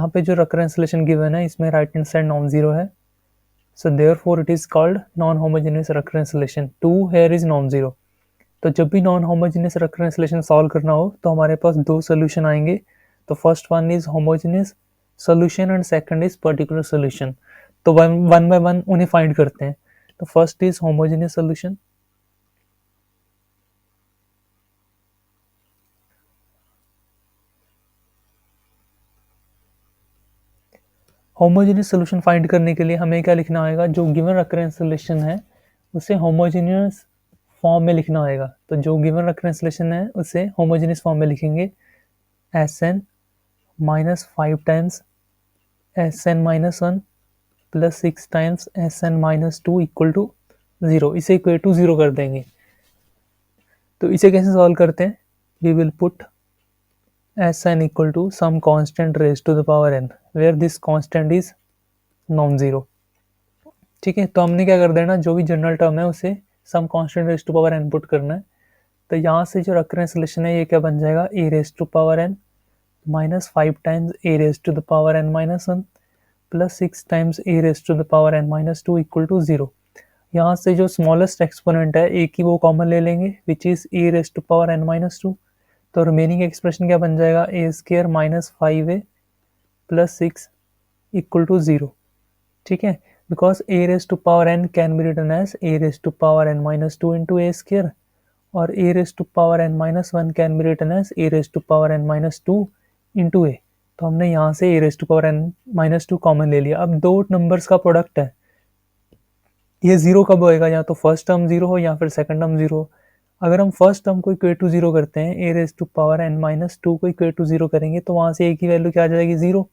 यहाँ पे जो रेकरेंस रिलेशन गिवन है इसमें right hand side non zero है, so therefore it is called non homogeneous recurrence relation. 2 here is non zero. तो जब भी non homogeneous recurrence relation solve करना हो तो हमारे पास दो सोल्यूशन आएंगे। तो first one is homogeneous solution and second is particular solution. तो वन बाय वन उन्हें फाइंड करते हैं। तो first is homogeneous solution. Homogeneous solution find करने के लिए हमें क्या लिखना होगा, जो गिवन रेकरेंस रिलेशन है उसे होमोजेनियस फॉर्म में लिखना होगा। तो जो गिवन रेकरेंस रिलेशन है उसे होमोजेनियस फॉर्म में लिखेंगे Sn minus 5 times Sn minus 1 plus 6 times Sn minus 2 equal to 0। इसे इक्वल टू 0 कर देंगे। तो इसे कैसे सॉल्व करते हैं, we will put Sn equal to some constant raised to the power n where this constant is non-zero। ठीक है, तो हमने क्या कर देना, जो भी जनरल टर्म है उसे some constant raise to power n put करना है। तो यहाँ से जो रेकरेंस रिलेशन है ये क्या बन जाएगा, a raise to power n minus 5 times a raise to the power n minus 1 plus 6 times a raise to the power n minus 2 equal to 0। यहाँ से जो स्मॉलेस्ट एक्सपोनेंट है ए की वो कॉमन ले लेंगे which is a raise to power n minus 2। तो remaining expression क्या बन जाएगा, a square minus 5a plus 6 equal to 0। ठीक है, because a raise to power n can be written as a raise to power n minus 2 into a square और a raise to power n minus 1 can be written as a raise to power n minus 2 into ए। तो हमने यहाँ से a raise to power n minus 2 common ले लिया। अब दो numbers का प्रोडक्ट है, ये जीरो कब होएगा, या तो फर्स्ट टर्म जीरो हो या फिर सेकंड टर्म जीरो हो। अगर हम फर्स्ट टर्म को इक्वेट टू जीरो करते हैं, a raise to power n minus 2 को इक्वेट टू जीरो करेंगे तो वहां से ए की वैल्यू क्या आ जाएगी, zero.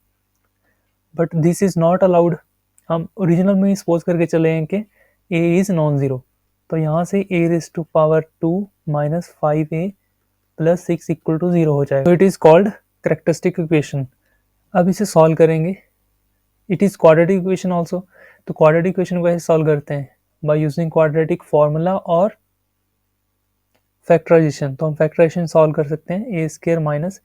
But this is not allowed. हम ओरिजिनल में सपोज करके चले हैं कि ए इज नॉन जीरो। तो यहाँ से a raise to power 2 minus 5a plus 6 equal to 0 हो जाएगा। तो it is called characteristic equation. अब इसे सॉल्व करेंगे, it is quadratic equation also. तो क्वाड्रेटिक इक्वेशन को ऐसे सॉल्व करते हैं बाय यूजिंग क्वाड्रेटिक फॉर्मूला और फैक्टराइजेशन। तो हम फैक्टराइजेशन सॉल्व कर सकते हैं, ए स्क्र माइनस,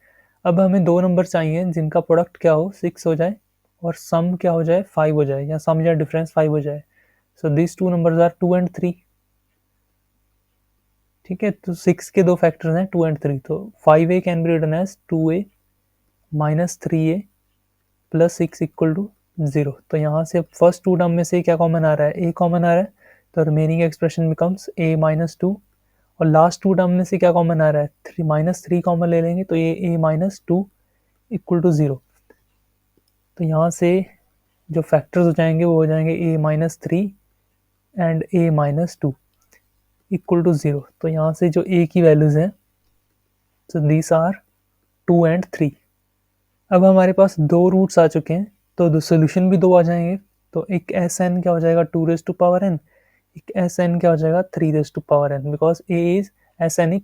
अब हमें दो नंबर चाहिए जिनका प्रोडक्ट क्या हो 6 हो जाए और सम क्या हो जाए 5 हो जाए, या सम या डिफरेंस 5 हो जाए। So this two numbers are 2 and 3। ठीक है, तो 6 के दो फैक्टर्स हैं 2 एंड 3। तो 5a can be written as 2a minus 3a plus 6 equal to 0। तो यहाँ से फर्स्ट टू टर्म में से क्या कॉमन आ रहा है, a कॉमन आ रहा है। तो remaining expression becomes a minus 2 और लास्ट टू टर्म में से क्या कॉमन आ रहा है, 3 माइनस 3 कॉमन ले लेंगे तो ये a माइनस 2 इक्वल टू 0। तो यहाँ से जो फैक्टर्स हो जाएंगे वो हो जाएंगे a minus 3 and a minus 2 equal to 0। तो यहाँ से जो a की वैल्यूज हैं, सो दीस आर 2 एंड 3। अब हमारे पास दो रूट्स आ चुके हैं तो दो सोल्यूशन भी दो आ जाएंगे। तो एक एस एन क्या हो जाएगा 2 रेज टू पावर एन, एक एस एन क्या हो जाएगा 3 raise to power n, because A is S N इक,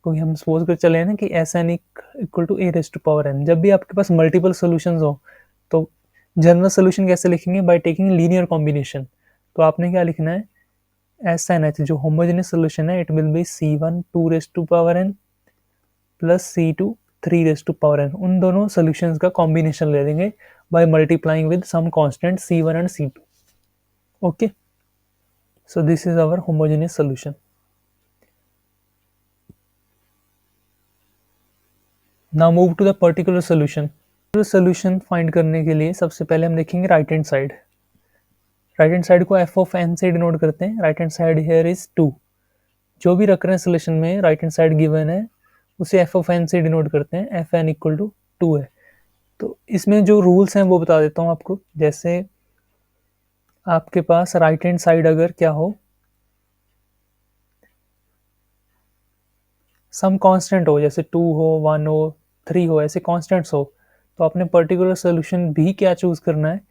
क्योंकि हम सपोज कर चले हैं ना कि S N equal to A raise to power n. जब भी आपके पास मल्टीपल सोल्यूशंस हो तो जनरल सोल्यूशन कैसे लिखेंगे, बाय टेकिंग लीनियर कॉम्बिनेशन। तो आपने क्या लिखना है, एस एन एच जो होमोजेनियस सोल्यूशन है it will be C1 2 raise to power n plus C2 3 raise to power n. उन दोनों सोल्यूशंस का कॉम्बिनेशन ले लेंगे by multiplying with some constant C1 and C2. Okay, so this is our homogeneous solution. Now move to the particular solution. Solution find करने के लिए सबसे पहले हम देखेंगे right hand side. Right hand side को f of n से denote करते हैं। Right hand side here is 2। जो भी रेकरेंस रिलेशन में राइट हैंड साइड गिवन है उसे f of n से डिनोट करते हैं, fn इक्वल टू 2 है। तो इसमें जो रूल्स हैं वो बता देता हूँ आपको। जैसे आपके पास राइट हैंड साइड अगर क्या हो, सम कांस्टेंट हो, जैसे 2 हो 1 हो 3 हो, ऐसे कांस्टेंट्स हो, तो आपने पर्टिकुलर सोल्यूशन भी क्या चूज करना है,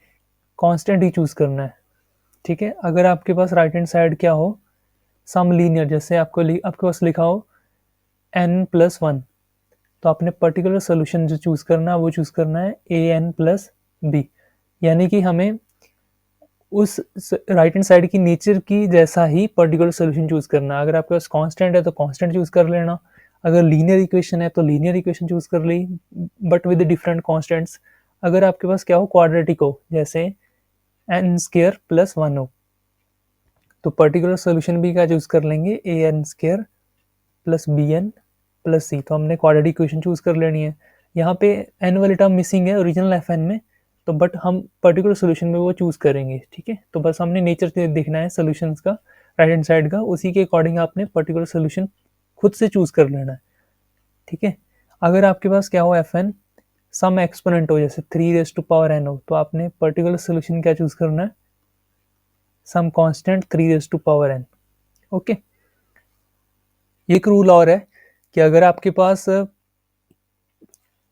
कांस्टेंट ही चूज करना है। ठीक है, अगर आपके पास राइट हैंड साइड क्या हो सम लीनियर, जैसे आपके पास लिखा हो n+1, तो आपने पर्टिकुलर सोल्यूशन जो चूज करना है वो चूज करना है an+b। यानी कि हमें उस राइट हैंड साइड की नेचर की जैसा ही पर्टिकुलर सोल्यूशन चूज करना है। अगर आपके पास कांस्टेंट है तो कांस्टेंट चूज कर लेना, अगर लीनियर इक्वेशन है तो लीनियर इक्वेशन चूज कर ली बट विद डिफरेंट कांस्टेंट्स। अगर आपके पास क्या हो, क्वाड्रेटिक हो, जैसे एन स्क्वायर प्लस 1 हो, तो पर्टिकुलर सोल्यूशन भी क्या चूज कर लेंगे, a n square plus b n plus c. तो हमने क्वाड्रेटिक इक्वेशन चूज कर लेनी है। यहाँ पे एन वाली टर्म मिसिंग है ओरिजिनल एफ एन में, तो बट हम पर्टिकुलर सोल्यूशन में वो चूज करेंगे, ठीक है। तो बस हमने नेचर देखना है सोल्यूशंस का, राइट हैंड साइड का, उसी के अकॉर्डिंग आपने पर्टिकुलर सोल्यूशन खुद से चूज कर लेना है, ठीक है। अगर आपके पास क्या हो, एफ एन सम एक्सपोनेंट हो, जैसे 3 raised to power n हो, तो आपने पर्टिकुलर सोल्यूशन क्या चूज करना है, some constant 3 raised to power n। Okay, एक रूल और है कि अगर आपके पास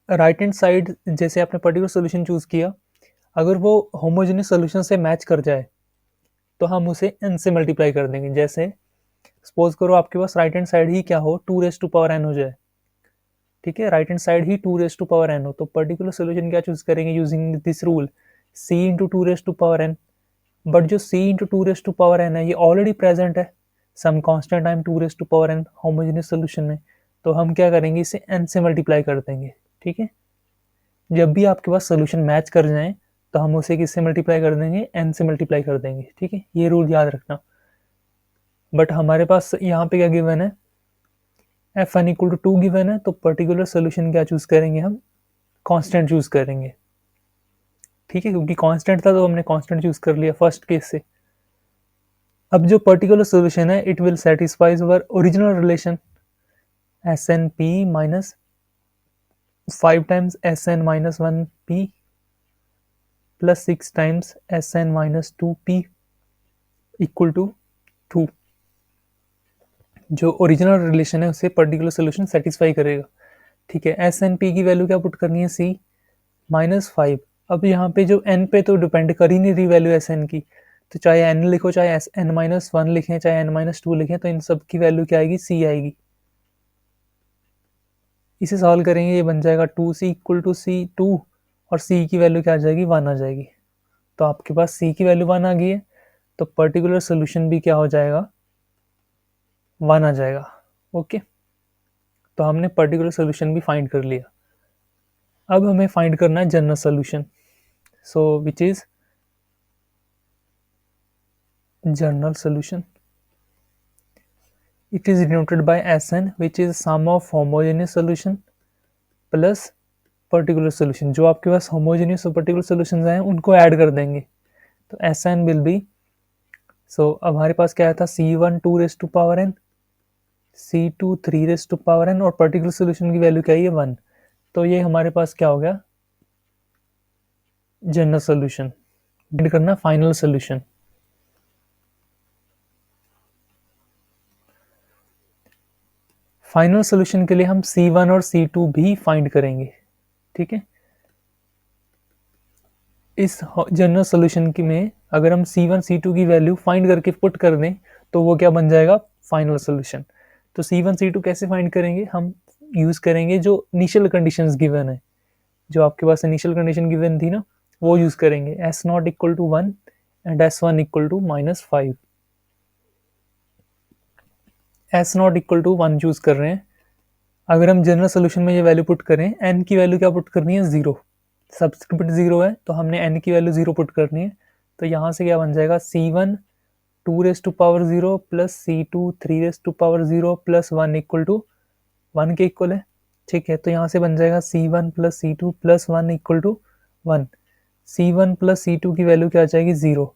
राइट हैंड साइड, जैसे आपने पर्टिकुलर सोल्यूशन चूज किया, अगर वो होमोजेनियस सोल्यूशन से मैच कर जाए तो हम उसे n से मल्टीप्लाई कर देंगे। जैसे सपोज करो आपके पास राइट हैंड साइड ही क्या हो, 2 raised to power n हो जाए, ठीक है, right hand side he 2 raised to power n हो, तो पर्टिकुलर सोल्यूशन क्या चूज करेंगे, using this rule, c into 2 raised to power n। But जो c into 2 raised to power n है, ये ऑलरेडी प्रेजेंट है some constant time 2 raised to power n homogeneous solution में, तो हम क्या करेंगे, इसे n से मल्टीप्लाई कर देंगे, ठीक है। जब भी आपके पास सोल्यूशन मैच कर जाए तो हम उसे किससे मल्टीप्लाई कर देंगे, n से मल्टीप्लाई कर देंगे, ठीक है, ये रूल याद रखना। बट हमारे पास यहाँ पे क्या गिवन है, F N equal to 2 given है, तो पर्टिकुलर सोल्यूशन क्या चूज करेंगे, हम कांस्टेंट चूज करेंगे, ठीक है, क्योंकि कांस्टेंट था तो हमने कांस्टेंट चूज कर लिया फर्स्ट केस से। अब जो पर्टिकुलर सोल्यूशन है, it will satisfies our original relation S N P minus 5 times S N minus 1 P plus 6 times S N minus 2 P equal to 2। जो ओरिजिनल रिलेशन है उसे particular solution satisfy करेगा, ठीक है। एस एन पी की value क्या put करनी है, सी माइनस 5। अब यहाँ पे जो एन पे तो डिपेंड कर ही नहीं रही वैल्यू एस एन की, तो चाहे एन लिखो, चाहे एस एन माइनस 1 लिखें, चाहे एन माइनस 2 लिखें, तो इन सब की वैल्यू क्या आएगी, सी आएगी। इसे सॉल्व करेंगे, ये बन जाएगा 2c इक्वल टू सी 2, और c की वैल्यू क्या आ जाएगी, 1 आ जाएगी। तो आपके पास c की वैल्यू 1 आ गई है, तो पर्टिकुलर सोल्यूशन भी क्या हो जाएगा, 1 आ जाएगा। ओके, तो हमने पर्टिकुलर सोल्यूशन भी फाइंड कर लिया। अब हमें फाइंड करना है general solution, so which is general solution. It is denoted by Sn, which is sum of homogeneous solution plus particular solution। जो आपके पास homogeneous और particular solutions हैं उनको ऐड कर देंगे, तो Sn will be, so अब हमारे पास क्या आया था, C1 2 raised to power n, C2 3 raised to power n, और particular solution की वैल्यू क्या है, 1। तो ये हमारे पास क्या हो गया, जनरल सोल्यूशन। ऐड करना फाइनल सोल्यूशन। फाइनल सोल्यूशन के लिए हम C1 और C2 भी फाइंड करेंगे, ठीक है। इस जनरल सोल्यूशन की में अगर हम C1 C2 की वैल्यू फाइंड करके पुट कर दें तो वो क्या बन जाएगा, फाइनल सोल्यूशन। तो C1 C2 कैसे फाइंड करेंगे, हम यूज करेंगे जो इनिशियल कंडीशंस गिवन है, जो आपके पास इनिशियल कंडीशन गिवन थी ना, वो यूज करेंगे, S not equal to 1 and S one equal to -5। S not equal to 1 choose कर रहे हैं। अगर हम जनरल सोल्यूशन में ये वैल्यू पुट करें, एन की वैल्यू क्या पुट करनी है, 0, सब्सक्रिप्ट 0 है, तो हमने एन की वैल्यू 0 पुट करनी है। तो यहाँ से क्या बन जाएगा, C1 2 raised to power 0 plus C2 3 raised to power 0 plus 1 equal to 1 के इक्वल है, ठीक है। तो यहाँ से बन जाएगा C1 plus C2 plus 1 equal to 1। C1 plus C2 की वैल्यू क्या आ जाएगी, 0,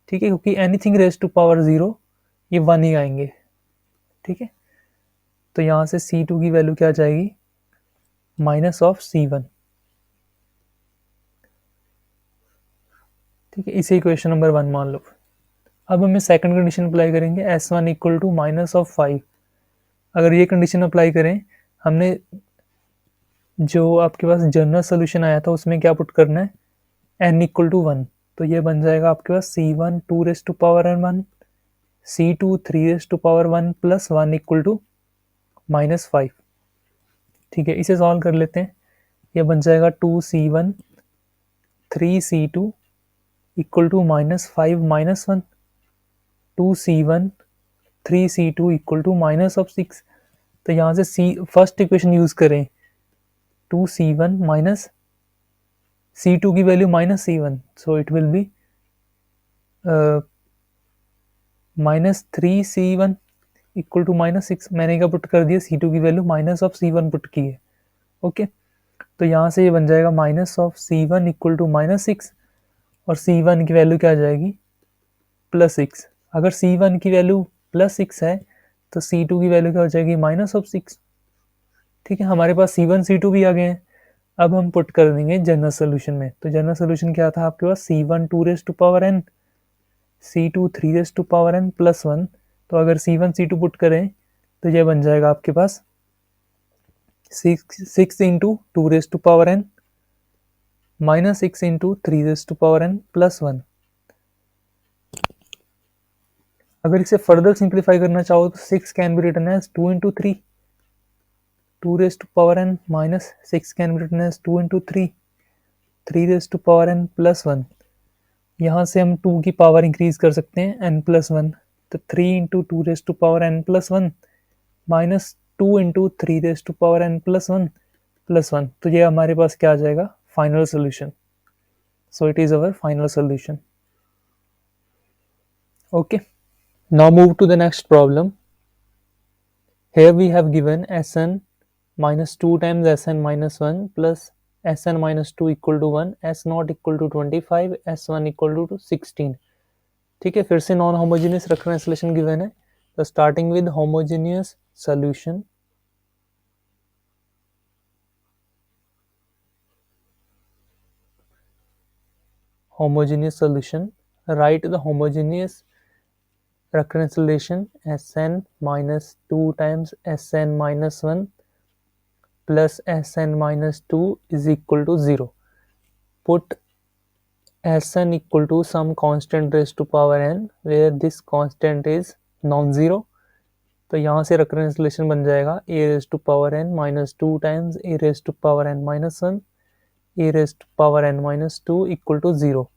ठीक है, क्योंकि एनीथिंग रेज टू पावर 0 ये 1 ही आएंगे, ठीक है। तो यहाँ से C2 की वैल्यू क्या आ जाएगी, माइनस ऑफ C1, ठीक है। इसे इक्वेशन नंबर 1 मान लो। अब हमें सेकंड कंडीशन अप्लाई करेंगे, S1 equal to minus of 5। अगर ये कंडीशन अप्लाई करें, हमने जो आपके पास जनरल सोल्यूशन आया था उसमें क्या पुट करना है, n इक्वल टू 1। तो ये बन जाएगा आपके पास C1 2 raised to power n1, C2 3 raised to power 1 plus 1 equal to -5, ठीक है। इसे सॉल्व कर लेते हैं, ये बन जाएगा 2C1 3C2 equal to -5 -1, 2C1 3C2 equal to minus of 6। तो यहाँ से सी फर्स्ट इक्वेशन यूज करें, 2C1 माइनस C2 की value minus C1, so it will be -3C1 equal to -6। मैंने क्या पुट कर दिया, C2 की value minus of C1 put की है। ओके, तो यहाँ से ये बन जाएगा minus of C1 equal to -6 और C1 की वैल्यू क्या आ जाएगी, +6। अगर C1 की वैल्यू +6 है तो C2 की वैल्यू क्या हो जाएगी, -6। ठीक है, हमारे पास C1 C2 भी आ गए हैं। अब हम पुट कर देंगे जनरल सोल्यूशन में। तो जनरल सोल्यूशन क्या था आपके पास, C1 2n, C2 3n +1। तो अगर C1 C2 पुट करें तो ये बन जाएगा आपके पास 6 इंटू 2n -6 इंटू 3n +1। अगर इसे फर्दर सिंप्लीफाई करना चाहो तो 6 can be written as 2 into 3, 2n -6 can be written as 2 into 3, 3n +1। यहाँ से हम 2 की पावर इंक्रीज कर सकते हैं n+1, तो 3 into 2n +1 minus 2 into 3n +1 तो ये हमारे पास क्या आ जाएगा, final solution. So it is our final solution. Okay, now move to the next problem. Here we have given Sn minus 2 times Sn minus 1 plus Sn minus 2 equal to 1, S naught equal to 25, S1 equal to 16। ठीक है, फिर से non homogeneous रेक्रेंस solution given है। तो starting with homogeneous solution, write the homogeneous recurrence relation Sn minus 2 times Sn minus 1 plus Sn minus 2 is equal to 0. Put Sn equal to some constant raised to power n where this constant is non-zero। तो यहाँ से recurrence relation बन जाएगा a raised to power n minus 2 times a raised to power n minus 1 a raised to power n minus 2 equal to 0।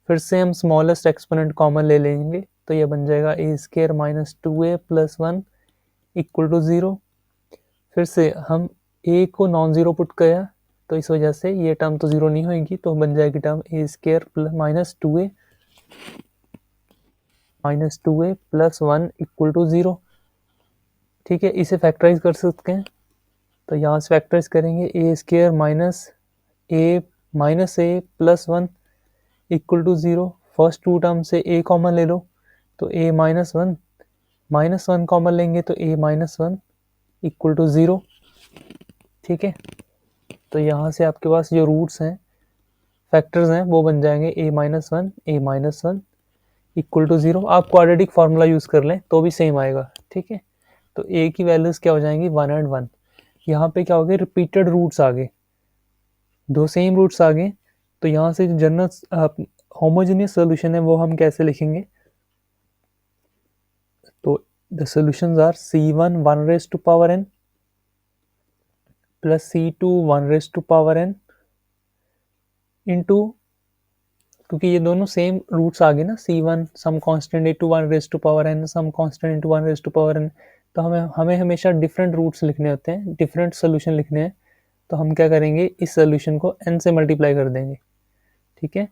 फिर से हम smallest exponent common ले लेंगे तो ये बन जाएगा a square minus 2a plus 1 equal to 0। फिर से हम a को नॉन ज़ीरो पुट किया तो इस वजह से ये टर्म तो ज़ीरो नहीं होगी, तो बन जाएगी term a square minus 2a plus 1 equal to 0। ठीक है, इसे फैक्टराइज कर सकते हैं। तो यहाँ से फैक्टराइज करेंगे a square minus a plus 1 equal to 0। First two term से a कॉमन ले लो तो a माइनस वन कॉमन लेंगे तो a माइनस 1 इक्वल टू 0। ठीक है, तो यहाँ से आपके पास जो रूट्स हैं, फैक्टर्स हैं, वो बन जाएंगे a माइनस 1 इक्वल टू 0। आप क्वाड्रेटिक फार्मूला यूज़ कर लें तो भी सेम आएगा। ठीक है, तो a की वैल्यूज़ क्या हो जाएंगी, 1 और 1। यहाँ पे क्या हो गया, रिपीटेड रूट्स आ गए, दो सेम रूट्स आ गए। तो यहाँ से जो जनरल होमोजेनियस सोल्यूशन है वो हम कैसे लिखेंगे, तो the solutions are C1 1 raised to power n plus C2 1 raised to power n into, क्योंकि ये दोनों सेम रूट्स आ गए ना, C1 some constant into 1 raised to power n some constant into 1 raised to power n। तो हमें हमेशा different roots लिखने होते हैं, डिफरेंट सोल्यूशन लिखने हैं। तो हम क्या करेंगे, इस सोल्यूशन को n से मल्टीप्लाई कर देंगे। ठीक है,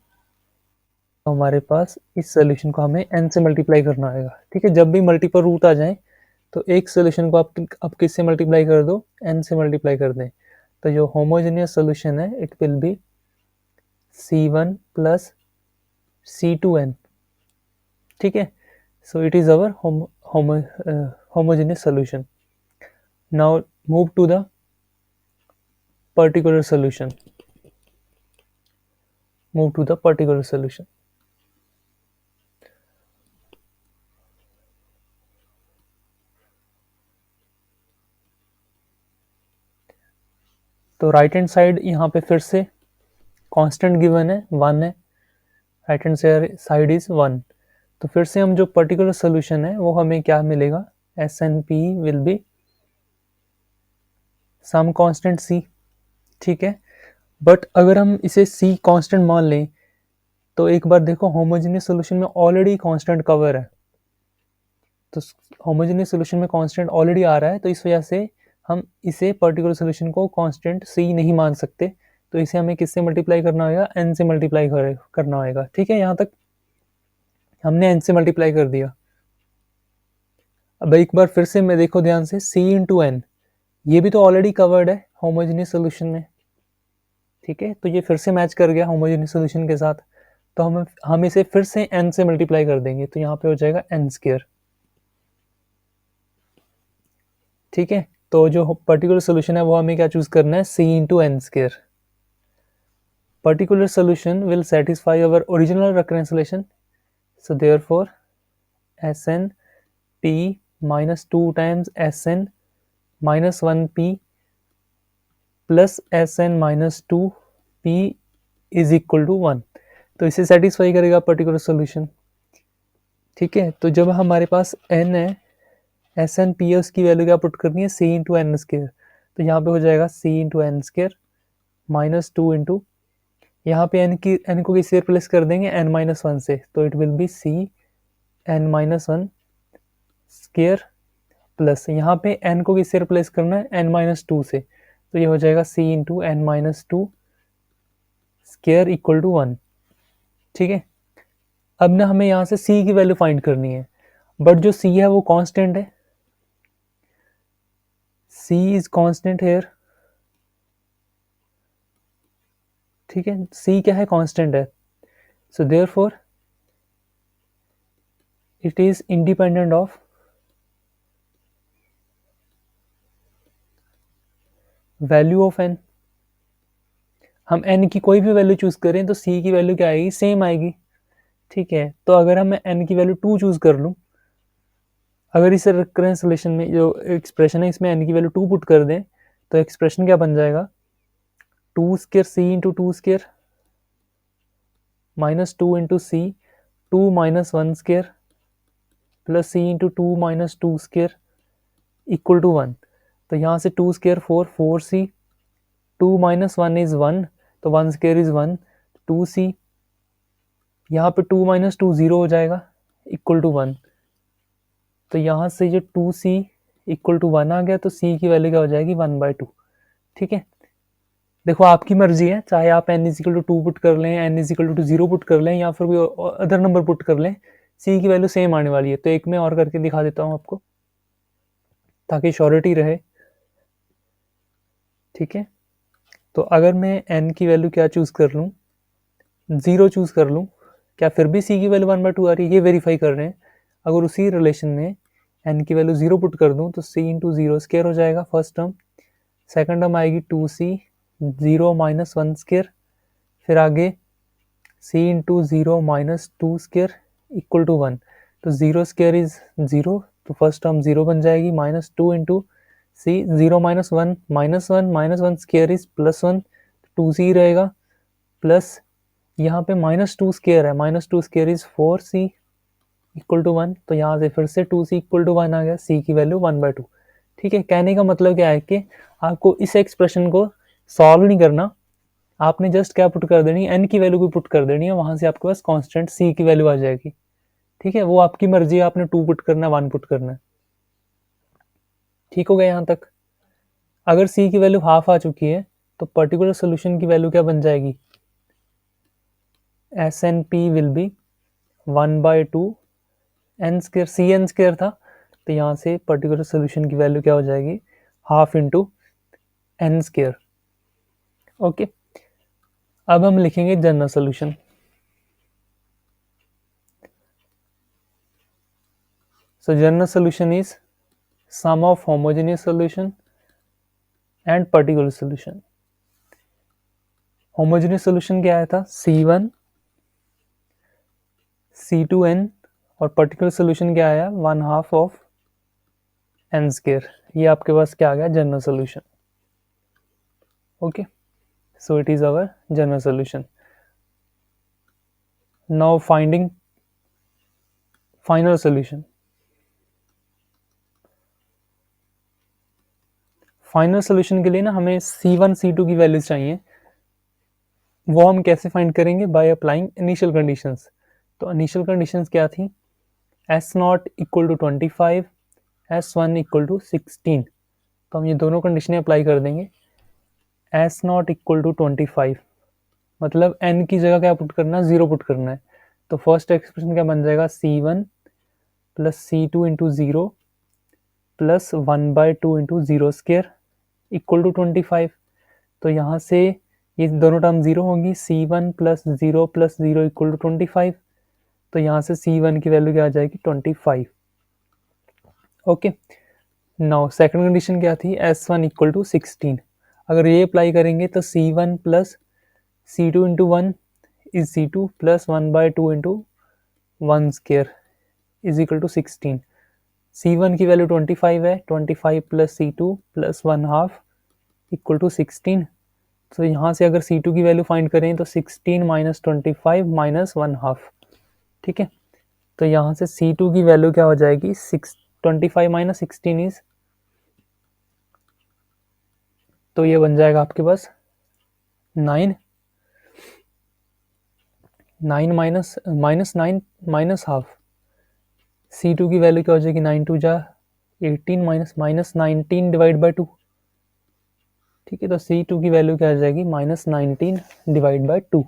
तो हमारे पास इस सोल्यूशन को हमें n से मल्टीप्लाई करना आएगा। ठीक है, जब भी मल्टीपल रूट आ जाए तो एक सोल्यूशन को आप किससे मल्टीप्लाई कर दो, n से मल्टीप्लाई कर दें। तो जो होमोजेनियस सोल्यूशन है it will be C1 plus C2n। ठीक है, so it is our homogeneous solution. Now move to the particular solution, तो राइट हैंड साइड यहाँ पे फिर से कांस्टेंट गिवन है 1 है, राइट हैंड साइड इज 1। तो फिर से हम जो पर्टिकुलर सोल्यूशन है वो हमें क्या मिलेगा, SnP will be some constant C। ठीक है, बट अगर हम इसे C कांस्टेंट मान लें तो एक बार देखो होमोजेनियस सोल्यूशन में ऑलरेडी कांस्टेंट कवर है, तो होमोजेनियस सोल्यूशन में कांस्टेंट ऑलरेडी आ रहा है, तो इस वजह से हम इसे पर्टिकुलर सोल्यूशन को कांस्टेंट C नहीं मान सकते। तो इसे हमें किससे मल्टीप्लाई करना होगा, n से मल्टीप्लाई करना होगा। ठीक है, यहाँ तक हमने n से मल्टीप्लाई कर दिया। अब एक बार फिर से मैं देखो ध्यान से, c इंटू एन, ये भी तो ऑलरेडी कवर्ड है होमोजेनियस सोल्यूशन में। ठीक है, तो ये फिर से मैच कर गया होमोजेनियस सोल्यूशन के साथ, तो हम इसे फिर से n से मल्टीप्लाई कर देंगे, तो यहाँ पे हो जाएगा n स्क्वायर। ठीक है, तो जो पर्टिकुलर सोल्यूशन है वो हमें क्या चूज करना है, c into N square. Particular solution will satisfy our original recurrence relation, so therefore Sn p minus 2 times Sn minus 1p plus Sn minus 2p is equal to 1। तो इसे satisfy करेगा particular solution. ठीक है, तो जब हमारे पास n है, Sn p है, उसकी वैल्यू क्या पुट करनी है, c इंटू एन स्क्र, तो यहाँ पे हो जाएगा c into N square minus 2 into, यहाँ पे n को किससे रिप्लेस कर देंगे, n माइनस 1 से, तो it will B c n minus 1 square plus यहाँ पे n को किससे रिप्लेस करना है, n माइनस 2 से, तो ये हो जाएगा c into N minus 2 square equal to 1। ठीक है, अब ना हमें यहाँ से c की वैल्यू फाइंड करनी है, बट जो c है वो कांस्टेंट है, c इज कांस्टेंट हेयर। ठीक है, c क्या है, कांस्टेंट है, so therefore it is independent of value of n। हम n की कोई भी वैल्यू चूज करें तो c की वैल्यू क्या आएगी, सेम आएगी। ठीक है, तो अगर मैं n की वैल्यू 2 चूज कर लूं, अगर इस रिकरेंस रिलेशन में जो एक्सप्रेशन है इसमें n की वैल्यू 2 पुट कर दें, तो एक्सप्रेशन क्या बन जाएगा, 2 square c into 2 square minus 2 into C 2 minus 1 square plus c into 2 minus 2 square equal to 1। तो यहाँ से 2 स्क्र 4c, 2 माइनस 1 इज 1, तो 1 स्क्र इज 1, 2c, यहाँ पे 2 माइनस 2 0 हो जाएगा इक्वल टू 1। तो यहाँ से जो 2c इक्वल टू 1 आ गया, तो c की वैल्यू क्या हो जाएगी, 1/2। ठीक है, देखो आपकी मर्जी है, चाहे आप n is equal to 2 put कर लें, n is equal to 0 put कर लें, या फिर कोई अदर नंबर पुट कर लें, c की वैल्यू सेम आने वाली है। तो एक मैं और करके दिखा देता हूँ आपको, ताकि श्योरिटी रहे। ठीक है, तो अगर मैं n की वैल्यू क्या चूज कर लूँ, 0 चूज कर लूँ, क्या फिर भी c की वैल्यू 1/2 आ रही है, ये वेरीफाई कर रहे हैं। अगर उसी रिलेशन में n की वैल्यू 0 पुट कर दूँ, तो c इंटू 0 स्क्र हो जाएगा फर्स्ट टर्म, सेकंड टर्म आएगी 2c 0 माइनस 1 स्क्र, फिर आगे c into 0 minus 2 square equal to 1। तो 0 स्क्र इज 0, तो फर्स्ट टर्म 0 बन जाएगी, minus 2 into C 0 minus 1 minus 1 square is plus 1, 2c रहेगा, प्लस यहाँ पे माइनस 2 स्क्र है, minus 2 square is 4c equal to 1, तो यहाँ से फिर से 2c इक्वल टू 1 आ गया, c की वैल्यू 1/2। ठीक है, कहने का मतलब क्या है कि आपको इस एक्सप्रेशन को सॉल्व नहीं करना, आपने जस्ट क्या पुट कर देनी है, n की वैल्यू भी पुट कर देनी है, वहां से आपके पास कांस्टेंट c की वैल्यू आ जाएगी। ठीक है, वो आपकी मर्जी है, आपने 2 पुट करना है, 1 पुट करना है। ठीक हो गया यहाँ तक। अगर c की वैल्यू हाफ आ चुकी है, तो पर्टिकुलर सोल्यूशन की वैल्यू क्या बन जाएगी, SnP will be 1/2 n square, C N square था, तो यहाँ से पर्टिकुलर सोल्यूशन की वैल्यू क्या हो जाएगी, half into n square. Okay, अब हम लिखेंगे general solution. So general solution is sum of homogeneous solution and particular solution. homogeneous solution क्या आया था, C1 C2n, और particular solution क्या आया, 1/2 of n square। ये आपके पास क्या आ गया, general solution. Okay, so it is our general solution. Now finding final solution. Final solution के लिए ना हमें C1 C2 की वैल्यूज चाहिए, वो हम कैसे फाइंड करेंगे, बाय अप्लाइंग इनिशियल कंडीशंस। तो इनिशियल कंडीशंस क्या थी, S0 equal to 25, S1 equal to 16। तो हम ये दोनों कंडीशनें अप्लाई कर देंगे। एस नॉट इक्वल टू 25, मतलब n की जगह क्या पुट करना है, 0 पुट करना है। तो फर्स्ट एक्सप्रेशन क्या बन जाएगा, c1 plus c2 into 0 plus 1/2 into 0 square equal to 25। तो यहाँ से ये दोनों टर्म 0 होंगी, c1 प्लस 0 इक्वल टू 25। तो यहाँ से c1 की वैल्यू क्या आ जाएगी, 25। ओके, नाउ सेकंड कंडीशन क्या थी, s1 इक्वल टू 16। अगर ये अप्लाई करेंगे तो c1 plus c2 into 1 is c2 plus 1/2 into 1 square is equal to 16। c1 की वैल्यू 25 है, 25 plus c2 plus 1/2 equal to 16। तो यहाँ से अगर c2 की वैल्यू फाइंड करें तो 16 माइनस 25 माइनस 1/2, ठीक है। तो यहाँ से c2 की वैल्यू क्या हो जाएगी, 25 माइनस 16 इज, तो ये बन जाएगा आपके पास 9 माइनस 9 माइनस हाफ। c2 की वैल्यू क्या हो जाएगी, 9 2 जा 18 माइनस 19 डिवाइड बाई 2, ठीक है। तो c2 की वैल्यू क्या आ जाएगी, माइनस 19 डिवाइड बाई 2,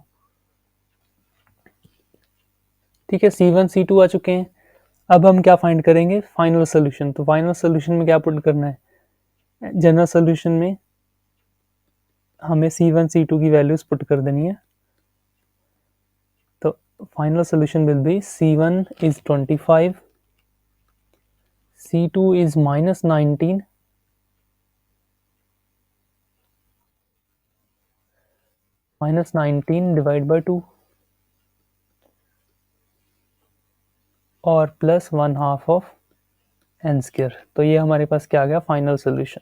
ठीक है। c1 c2 आ चुके हैं। अब हम क्या फाइंड करेंगे, फाइनल सोल्यूशन। तो फाइनल सोल्यूशन में क्या पुट करना है, जनरल सोल्यूशन में हमें c1 c2 की वैल्यूज पुट कर देनी है। तो final solution will be c1 is 25, c2 is minus 19 divide by 2 और प्लस 1/2 ऑफ n स्क्र। तो ये हमारे पास क्या आ गया, फाइनल सोल्यूशन।